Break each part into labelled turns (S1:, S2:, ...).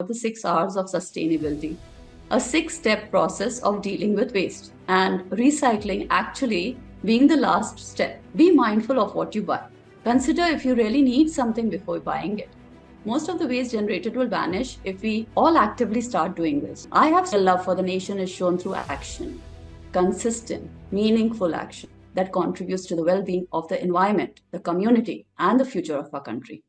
S1: the 6 R's of sustainability, a 6-step process of dealing with waste, and recycling actually being the last step. Be mindful of what you buy. Consider if you really need something before buying it. Most of the waste generated will vanish if we all actively start doing this. I have a love for the nation is shown through action, consistent, meaningful action that contributes to the well-being of the environment, the community, and the future of our country.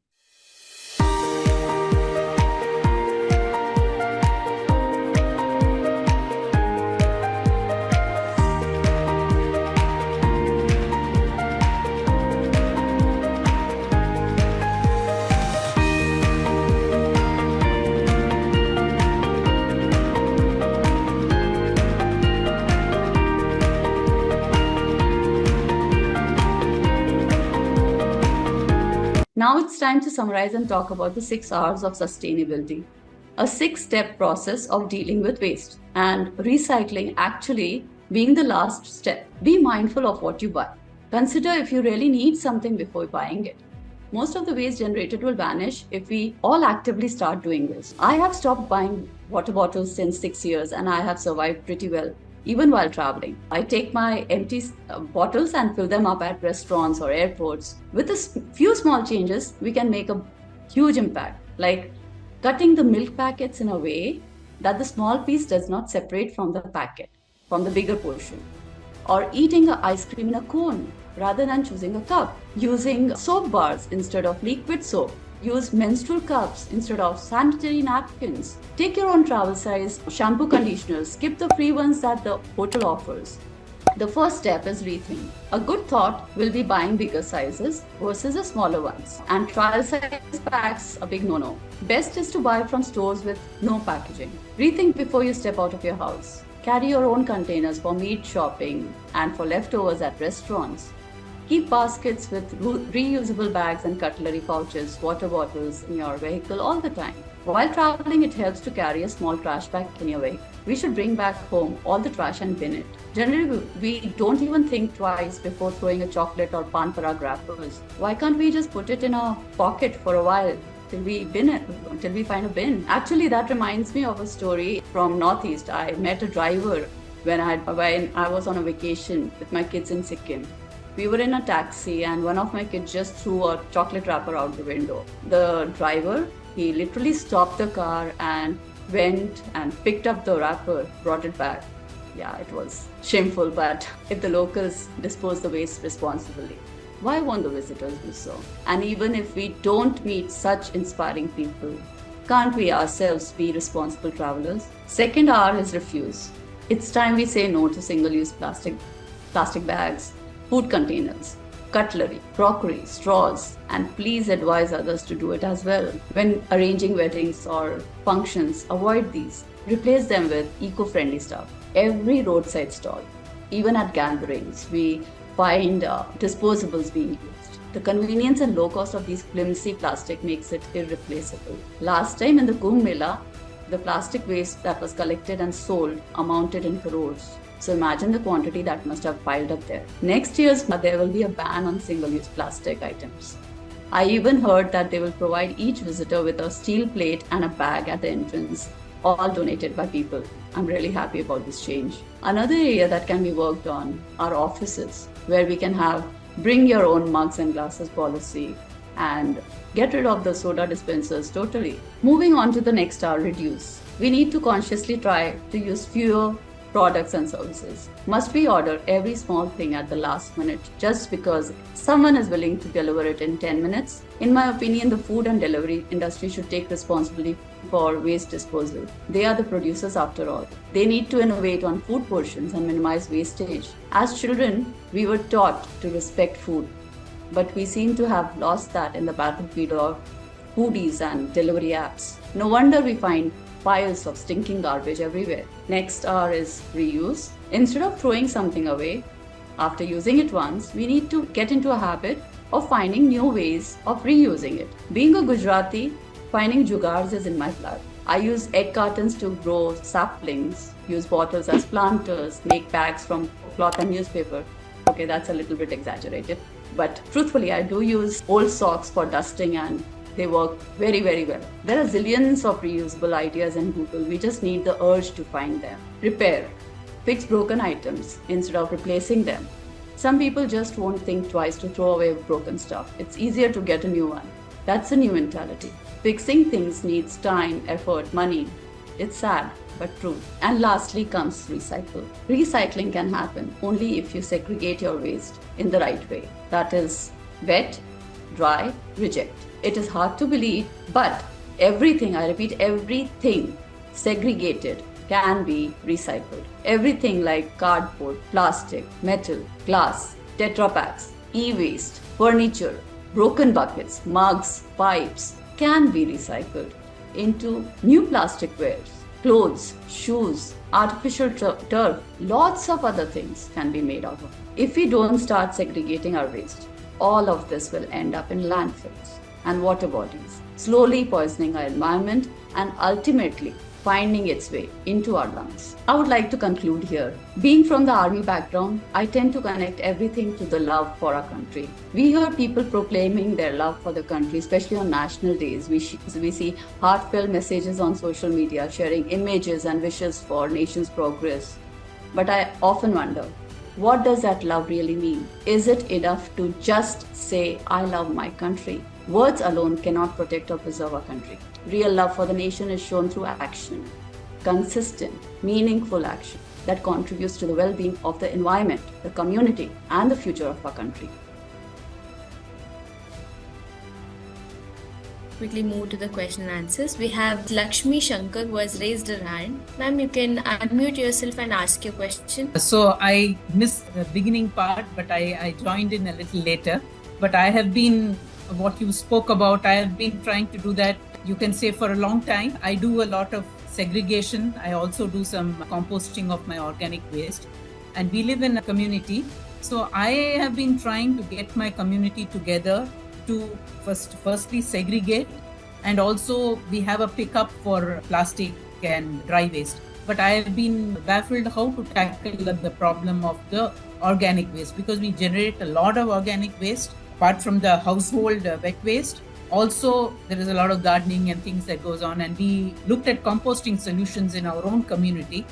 S1: Now it's time to summarize and talk about the 6 R's of sustainability, a 6-step process of dealing with waste, and recycling actually being the last step. Be mindful of what you buy. Consider if you really need something before buying it. Most of the waste generated will vanish if we all actively start doing this. I have stopped buying water bottles since 6 years and I have survived pretty well. Even while traveling, I take my empty bottles and fill them up at restaurants or airports. With a few small changes, we can make a huge impact, like cutting the milk packets in a way that the small piece does not separate from the packet, from the bigger portion, or eating an ice cream in a cone rather than choosing a cup, using soap bars instead of liquid soap, use menstrual cups instead of sanitary napkins. Take your own travel size shampoo conditioners. Skip the free ones that the hotel offers. The first step is rethink. A good thought will be buying bigger sizes versus the smaller ones. And trial size packs, a big no-no. Best is to buy from stores with no packaging. Rethink before you step out of your house. Carry your own containers for meat shopping and for leftovers at restaurants. Keep baskets with reusable bags and cutlery pouches, water bottles in your vehicle all the time. While traveling, it helps to carry a small trash bag in your vehicle. We should bring back home all the trash and bin it. Generally, we don't even think twice before throwing a chocolate or pan parag wrappers. Why can't we just put it in a pocket for a while till we bin it, till we find a bin? Actually, that reminds me of a story from Northeast. I met a driver when I was on a vacation with my kids in Sikkim. We were in a taxi and one of my kids just threw a chocolate wrapper out the window. The driver, he literally stopped the car and went and picked up the wrapper, brought it back. Yeah, it was shameful, but if the locals dispose the waste responsibly, why won't the visitors do so? And even if we don't meet such inspiring people, can't we ourselves be responsible travelers? Second R is refuse. It's time we say no to single-use plastic bags, food containers, cutlery, crockery, straws, and please advise others to do it as well. When arranging weddings or functions, avoid these. Replace them with eco-friendly stuff. Every roadside stall, even at gatherings, we find disposables being used. The convenience and low cost of these flimsy plastic makes it irreplaceable. Last time in the Kumbh Mela, the plastic waste that was collected and sold amounted in crores. So imagine the quantity that must have piled up there. Next year's there will be a ban on single-use plastic items. I even heard that they will provide each visitor with a steel plate and a bag at the entrance, all donated by people. I'm really happy about this change. Another area that can be worked on are offices, where we can have bring your own mugs and glasses policy and get rid of the soda dispensers totally. Moving on to the next R, reduce. We need to consciously try to use fewer products and services. Must we order every small thing at the last minute just because someone is willing to deliver it in 10 minutes? In my opinion, the food and delivery industry should take responsibility for waste disposal. They are the producers after all. They need to innovate on food portions and minimize wastage. As children, we were taught to respect food, but we seem to have lost that in the battlefield of foodies and delivery apps. No wonder we find piles of stinking garbage everywhere. Next R is reuse. Instead of throwing something away after using it once, we need to get into a habit of finding new ways of reusing it. Being a Gujarati, finding jugaads is in my blood. I use egg cartons to grow saplings, use bottles as planters, make bags from cloth and newspaper. Okay, that's a little bit exaggerated. But truthfully, I do use old socks for dusting and They work very, very well. There are zillions of reusable ideas in Google. We just need the urge to find them. Repair. Fix broken items instead of replacing them. Some people just won't think twice to throw away broken stuff. It's easier to get a new one. That's a new mentality. Fixing things needs time, effort, money. It's sad, but true. And lastly comes recycle. Recycling can happen only if you segregate your waste in the right way. That is wet, dry, reject. It is hard to believe, but everything, I repeat, everything segregated can be recycled. Everything like cardboard, plastic, metal, glass, Tetra Paks, e-waste, furniture, broken buckets, mugs, pipes can be recycled into new plastic wares, clothes, shoes, artificial turf, lots of other things can be made out of. If we don't start segregating our waste, all of this will end up in landfills and water bodies, slowly poisoning our environment and ultimately finding its way into our lungs. I would like to conclude here. Being from the army background, I tend to connect everything to the love for our country. We hear people proclaiming their love for the country, especially on national days. We see heartfelt messages on social media, sharing images and wishes for nation's progress. But I often wonder, what does that love really mean? Is it enough to just say, I love my country? Words alone cannot protect or preserve our country. Real love for the nation is shown through action, consistent, meaningful action that contributes to the well-being of the environment, the community, and the future of our country.
S2: Quickly move to the question and answers. We have Lakshmi Shankar who has raised her hand. Ma'am, you can unmute yourself and ask your question.
S3: So I missed the beginning part, but I joined in a little later. But I have been, what you spoke about, I have been trying to do that, you can say, for a long time. I do a lot of segregation. I also do some composting of my organic waste. And we live in a community. So I have been trying to get my community together to firstly segregate, and also we have a pickup for plastic and dry waste. But I have been baffled how to tackle the problem of the organic waste, because we generate a lot of organic waste apart from the household wet waste. Also, there is a lot of gardening and things that goes on, and we looked at composting solutions in our own community,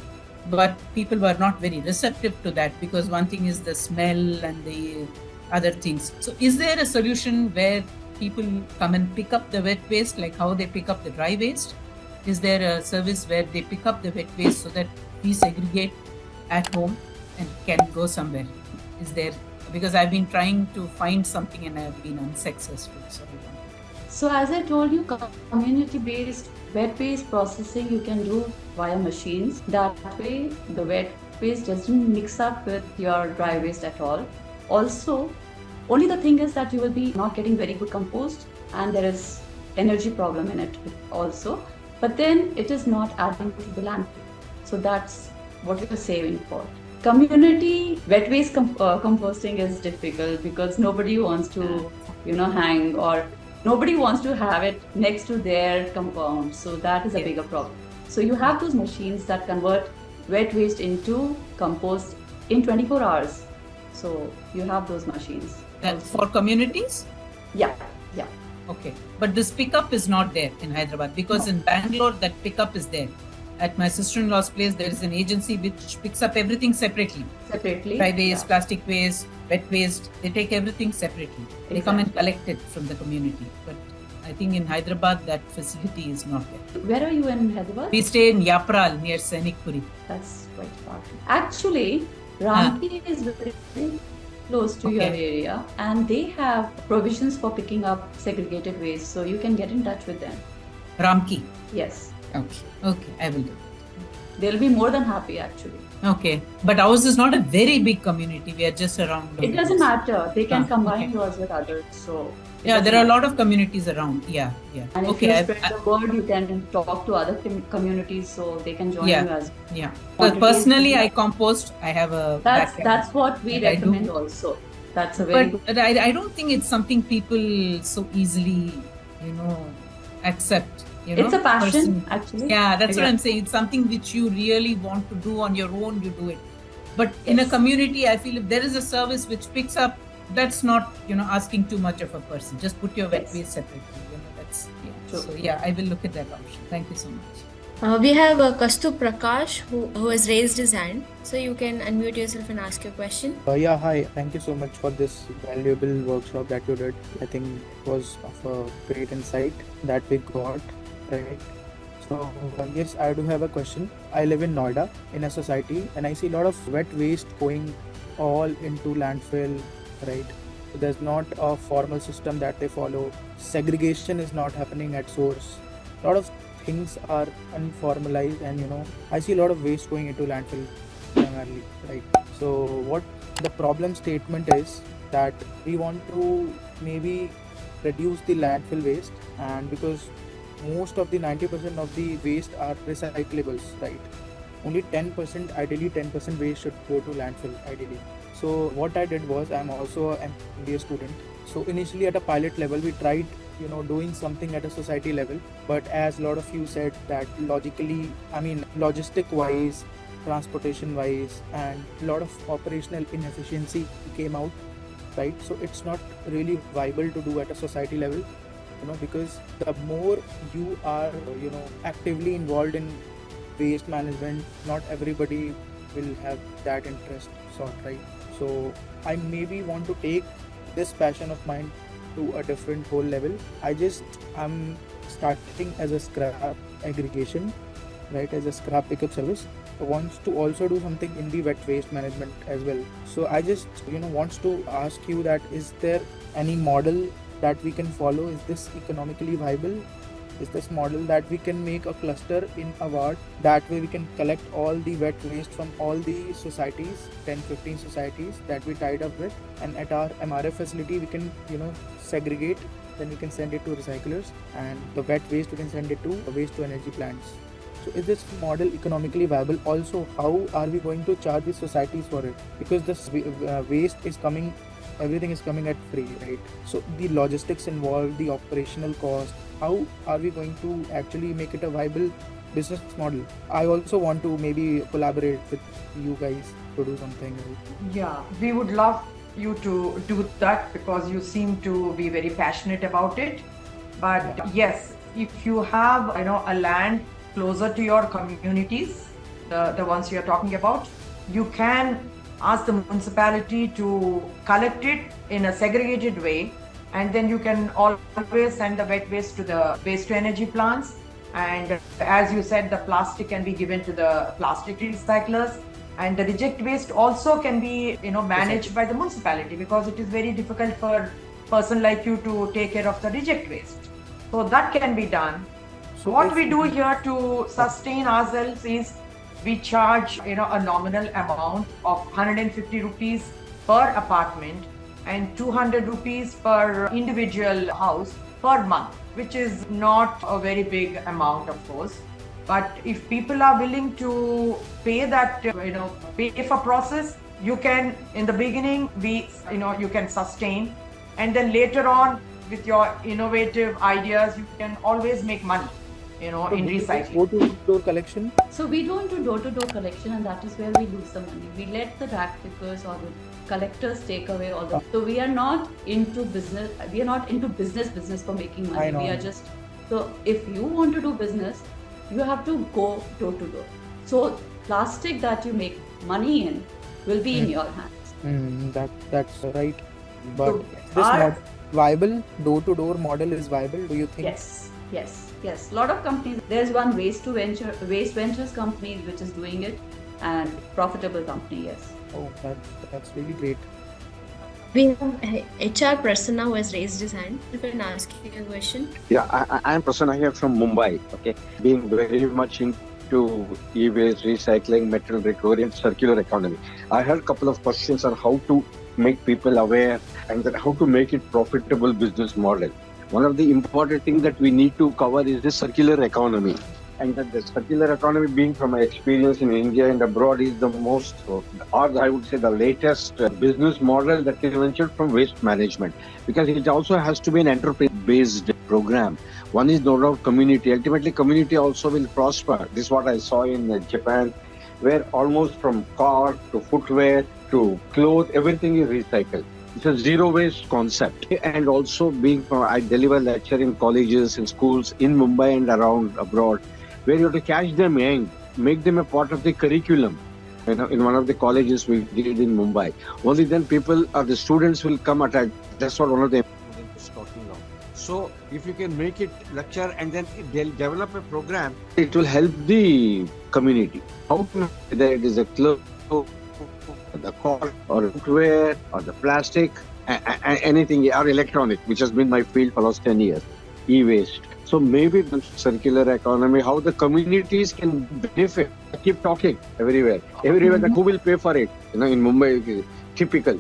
S3: but people were not very receptive to that, because one thing is the smell and the other things. So is there a solution where people come and pick up the wet waste, like how they pick up the dry waste? Is there a service where they pick up the wet waste so that we segregate at home and can go somewhere? Is there? Because I've been trying to find something and I've been unsuccessful.
S1: So as I told you, community-based wet waste processing you can do via machines. That way the wet waste doesn't mix up with your dry waste at all. Also, only the thing is that you will be not getting very good compost, and there is energy problem in it also. But then it is not adding to the landfill. So that's what you're saving for. Community wet waste composting is difficult because nobody wants to, hang, or nobody wants to have it next to their compound. So that is a bigger problem. So you have those machines that convert wet waste into compost in 24 hours. So you have those machines.
S3: That's for communities?
S1: Yeah.
S3: Okay. But this pickup is not there in Hyderabad, because in Bangalore, that pickup is there. At my sister-in-law's place, there is an agency which picks up everything separately. Dry waste, plastic waste, wet waste, they take everything separately. They come and collect it from the community. But I think in Hyderabad, that facility is not there.
S1: Where are you in Hyderabad?
S3: We stay in Yapral near Sainikpuri.
S1: That's quite far. Actually, Ramki is very close to your area, and they have provisions for picking up segregated waste, so you can get in touch with them.
S3: Ramki?
S1: Yes.
S3: Okay, I will do.
S1: They'll be more than happy, actually.
S3: Okay, but ours is not a very big community. We are just around.
S1: It doesn't matter. They can combine yours with others. So
S3: yeah, there are a lot of communities around. Yeah.
S1: And if you spread the word, you can talk to other communities so they can join you as well.
S3: Yeah. But personally, I compost. I have a.
S1: That's what we recommend also. That's a very good.
S3: But I don't think it's something people so easily, accept.
S1: It's a passion, actually.
S3: Yeah, that's what I'm saying. It's something which you really want to do on your own, you do it. But in a community, I feel if there is a service which picks up, that's not, asking too much of a person. Just put your wet waste separately.
S1: True.
S3: So yeah, I will look at that option. Thank you so much.
S2: We have Kaustubh Prakash who has raised his hand. So you can unmute yourself and ask your question.
S4: Yeah, hi. Thank you so much for this valuable workshop that you did. I think it was of a great insight that we got, right? So, yes, I do have a question. I live in Noida in a society and I see a lot of wet waste going all into landfill, right? So there's not a formal system that they follow. Segregation is not happening at source. A lot of things are unformalized and I see a lot of waste going into landfill primarily, right? So what the problem statement is that we want to maybe reduce the landfill waste, and because most of the 90% of the waste are recyclables, right? Only 10%, ideally 10% waste should go to landfill ideally. So what I did was, I'm also an MBA student. So initially at a pilot level, we tried doing something at a society level, but as a lot of you said that logistic wise, transportation wise, and a lot of operational inefficiency came out, right? So it's not really viable to do at a society level, because the more you are actively involved in waste management, not everybody will have that interest sort, right? So I maybe want to take this passion of mine to a different whole level. I'm starting as a scrap aggregation, right, as a scrap pickup service. I wants to also do something in the wet waste management as well. So I just wants to ask you that, is there any model that we can follow? Is this economically viable? Is this model that we can make a cluster in a ward? That way we can collect all the wet waste from all the societies, 10-15 societies that we tied up with, and at our MRF facility we can segregate, then we can send it to recyclers, and the wet waste we can send it to waste to energy plants. So is this model economically viable? Also, how are we going to charge the societies for it? Because this waste is coming, everything is coming at free, right? So the logistics involved, the operational cost, how are we going to actually make it a viable business model? I also want to maybe collaborate with you guys to do something, right?
S5: Yeah, we would love you to do that because you seem to be very passionate about it. But yes, if you have a land closer to your communities, the ones you're talking about, you can ask the municipality to collect it in a segregated way, and then you can always send the wet waste to the waste to energy plants. And as you said, the plastic can be given to the plastic recyclers, and the reject waste also can be managed by the municipality, because it is very difficult for a person like you to take care of the reject waste. So that can be done. So what we do here to sustain ourselves is we charge a nominal amount of 150 rupees per apartment and 200 rupees per individual house per month, which is not a very big amount, of course. But if people are willing to pay that, pay for process, you can, in the beginning, you can sustain, and then later on, with your innovative ideas, you can always make money, in recycling.
S4: Door-to-door collection?
S1: So we don't do door-to-door collection, and that is where we lose the money. We let the rack pickers or the collectors take away all the. So we are not into business. We are not into business for making money. We are just. So if you want to do business, you have to go door to door. So plastic that you make money in will be in your hands.
S4: That's right. But so viable door-to-door model is viable, do you think?
S1: Yes. A lot of companies. There's one Waste Ventures company which is doing it, and profitable company. Yes.
S4: Oh, that's really great.
S2: We have HR Prasanna who has raised his hand. You can ask you a question.
S6: Yeah, I'm Prasanna here from Mumbai. Okay, being very much into e-waste, recycling, metal recovery, and circular economy. I had a couple of questions on how to make people aware and then how to make it profitable business model. One of the important things that we need to cover is the circular economy. And that the circular economy, being from my experience in India and abroad, is the most, or I would say the latest business model that is ventured from waste management, because it also has to be an enterprise-based program. One is no doubt community. Ultimately, community also will prosper. This is what I saw in Japan, where almost from car to footwear to clothes, everything is recycled. It's a zero waste concept. And also I deliver lecture in colleges, in schools, in Mumbai and around abroad, where you have to catch them young, make them a part of the curriculum. You know, in one of the colleges we did in Mumbai. Only then people or the students will come attached. That's what one of the students is talking about. So if you can make it lecture and then they'll develop a program, it will help the community. How to know whether it is a cloth, the cord or footwear or the plastic, anything or electronic, which has been my field for the last 10 years, e-waste. So maybe the circular economy, how the communities can benefit. I keep talking everywhere. Everywhere, who will pay for it? You know, in Mumbai, typical.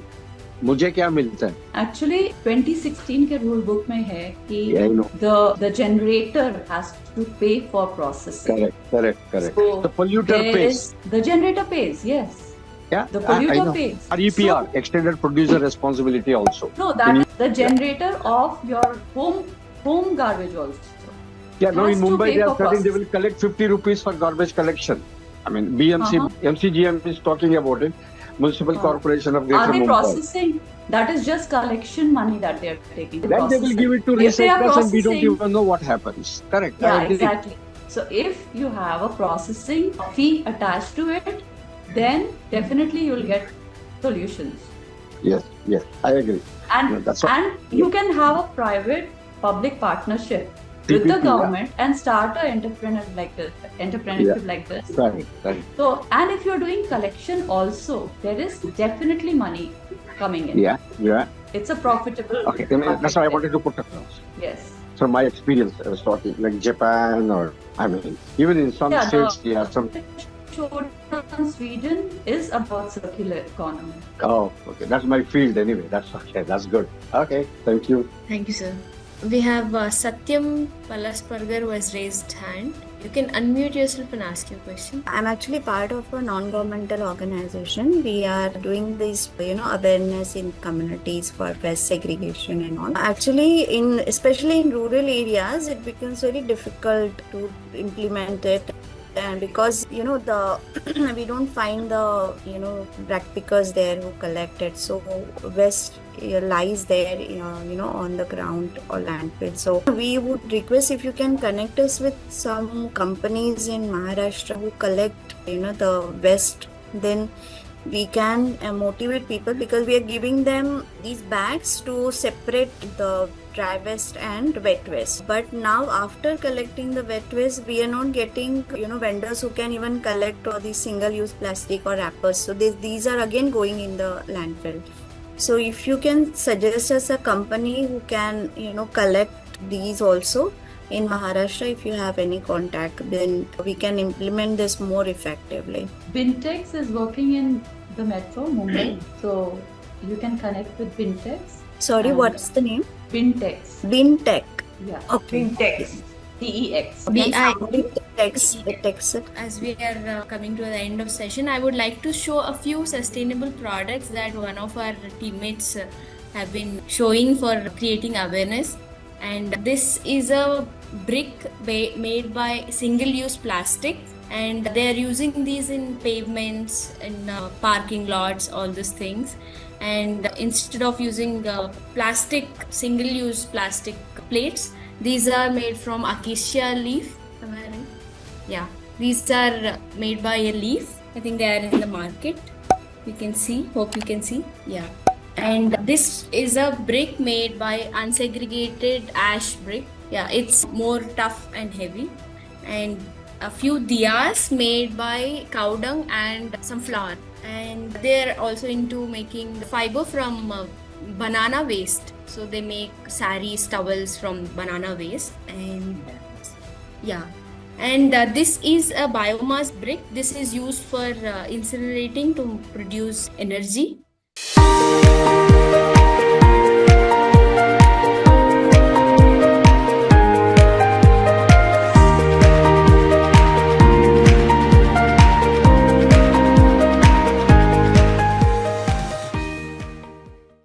S6: मुझे क्या मिलता है?
S1: Actually, 2016 के rule book में है कि
S6: Yeah, I know.
S1: the generator has to pay for processing.
S6: Correct.
S1: So
S6: The polluter pays.
S1: The generator pays, yes.
S6: Yeah,
S1: The
S6: I
S1: polluter
S6: know.
S1: pays.
S6: Or EPR, extended producer responsibility also.
S1: No, that the generator of your home garbage also.
S6: Yeah, no, in
S1: has to
S6: Mumbai
S1: pay
S6: they are
S1: for
S6: certain they will
S1: processing.
S6: collect 50 rupees for garbage collection. I mean, BMC, MCGM is talking about it. Municipal Corporation of Greater
S1: Are they
S6: Mumbai.
S1: processing? That is just collection money that they are taking.
S6: Then they will give it to
S1: If they are
S6: recyclers and we don't
S1: processing-
S6: even know what happens. Correct. I
S1: Yeah,
S6: agree.
S1: exactly. So if you have a processing fee attached to it, then definitely you'll get solutions.
S6: Yes, I agree.
S1: And
S6: Yeah, that's what-
S1: and you can have a private public partnership with the
S6: PPP,
S1: government and start an entrepreneurship like this.
S6: Right.
S1: So, and if you're doing collection also, there is definitely money coming in.
S6: Yeah.
S1: It's a profitable.
S6: Okay, that's
S1: market
S6: what I
S1: there.
S6: wanted to put across.
S1: Yes.
S6: From my experience, I was talking like Japan or, I mean, even in some
S1: Yeah,
S6: states, some.
S1: Showed on Sweden is about circular economy.
S6: Oh, okay. That's my field anyway. That's okay. That's good. Okay, thank you.
S2: Thank you, sir. We have Satyam Palaspargar who has raised hand. You can unmute yourself and ask your question.
S7: I'm actually part of a non-governmental organization. We are doing this, awareness in communities for waste segregation and all. Actually, especially in rural areas, it becomes very difficult to implement it. And because we don't find the rag pickers there who collect it, so waste lies there on the ground or landfill. So we would request if you can connect us with some companies in Maharashtra who collect the waste, then we can motivate people, because we are giving them these bags to separate the dry waste and wet waste. But now after collecting the wet waste, we are not getting vendors who can even collect all these single-use plastic or wrappers. So these are again going in the landfill. So if you can suggest us a company who can collect these also in Maharashtra, if you have any contact, then we can implement this more effectively.
S1: Bintex is working in the metro, Mumbai. So you can connect with Bintex.
S7: Sorry,
S1: And-
S7: what's the name?
S1: Bintex.
S7: Bintech.
S1: Yeah.
S7: Okay.
S5: Bintex.
S1: TEX.
S7: Text it.
S2: As we are coming to the end of session, I would like to show a few sustainable products that one of our teammates have been showing for creating awareness. And this is a brick made by single-use plastic, and they are using these in pavements, in parking lots, all these things. And instead of using single-use plastic plates, these are made from acacia leaf. Am I right? Yeah, these are made by a leaf. I think they are in the market. You can see. Hope you can see. Yeah. And this is a brick made by unsegregated ash brick. Yeah, it's more tough and heavy. And a few diyas made by cow dung and some flour. And they're also into making fiber from banana waste. So they make saris, towels from banana waste. And yeah. And this is a biomass brick. This is used for incinerating to produce energy.